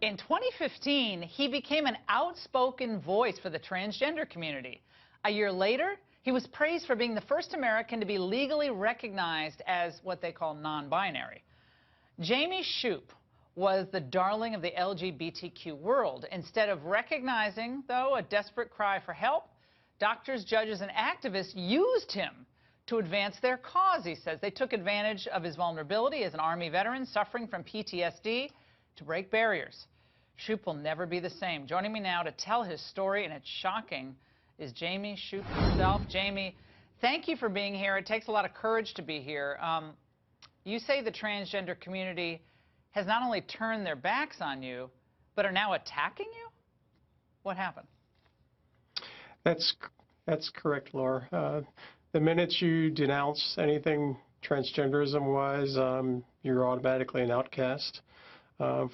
In 2015, he became an outspoken voice for the transgender community. A year later, he was praised for being the first American to be legally recognized as what they call non-binary. Jamie Shoup was the darling of the LGBTQ world. Instead of recognizing, though, a desperate cry for help, doctors, judges, and activists used him to advance their cause, he says. They took advantage of his vulnerability as an Army veteran suffering from PTSD to break barriers. Shoup will never be the same. Joining me now to tell his story, and it's shocking, is Jamie Shoup himself. Jamie, thank you for being here. It takes a lot of courage to be here. You say the transgender community has not only turned their backs on you, but are now attacking you? What happened? That's correct, Laura. The minute you denounce anything transgenderism-wise, you're automatically an outcast.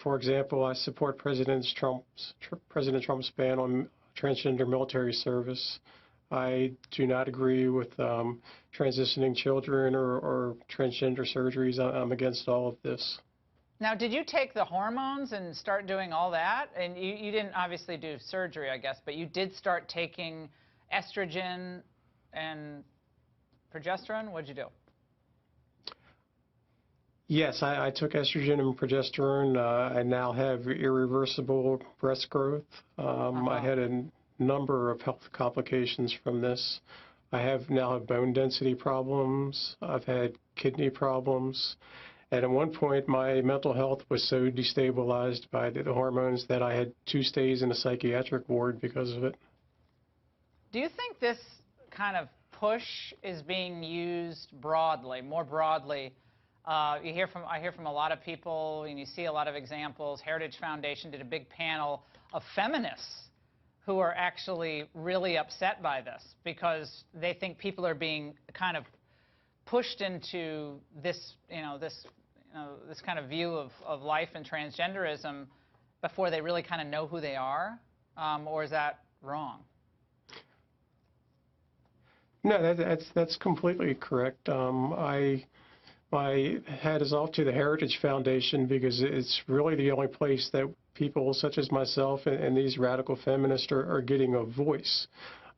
For example, I support President Trump's ban on transgender military service. I do not agree with transitioning children or transgender surgeries. I'm against all of this. Now, did you take the hormones and start doing all that? And you didn't obviously do surgery, I guess, but you did start taking estrogen and progesterone? What'd you do? Yes, I took estrogen and progesterone. I now have irreversible breast growth. I had a number of health complications from this. I now have bone density problems. I've had kidney problems. And at one point, my mental health was so destabilized by the hormones that I had 2 stays in a psychiatric ward because of it. Do you think this kind of push is being used broadly, more broadly? I hear from a lot of people, and you see a lot of examples. Heritage Foundation did a big panel of feminists who are actually really upset by this because they think people are being kind of pushed into this, this kind of view of life and transgenderism before they really kind of know who they are, or is that wrong? No, that's completely correct. My hat is off to the Heritage Foundation because it's really the only place that people such as myself and these radical feminists are getting a voice.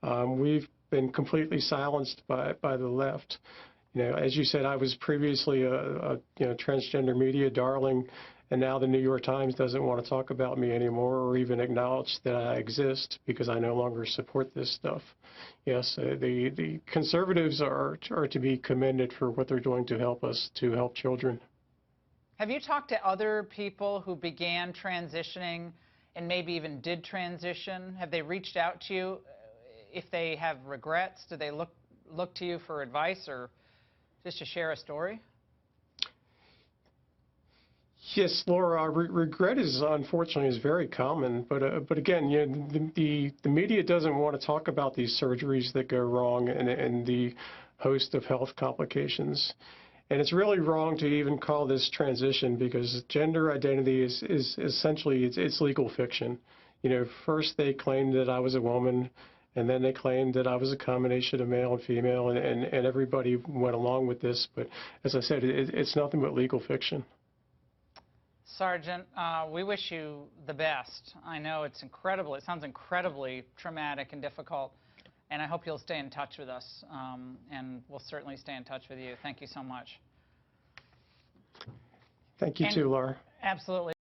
We've been completely silenced by the left. As you said, I was previously a transgender media darling, and now the New York Times doesn't want to talk about me anymore or even acknowledge that I exist because I no longer support this stuff. Yes, the conservatives are to be commended for what they're doing to help children. Have you talked to other people who began transitioning and maybe even did transition? Have they reached out to you? If they have regrets, do they look to you for advice or just to share a story? Yes, Laura, regret unfortunately is very common, but again, the media doesn't want to talk about these surgeries that go wrong and the host of health complications. And it's really wrong to even call this transition because gender identity is essentially it's legal fiction. First they claimed that I was a woman, and then they claimed that I was a combination of male and female, and everybody went along with this. But as I said, it's nothing but legal fiction. Sergeant, we wish you the best. I know it sounds incredibly traumatic and difficult, and I hope you'll stay in touch with us, and we'll certainly stay in touch with you. Thank you so much. Thank you too, Laura. Absolutely.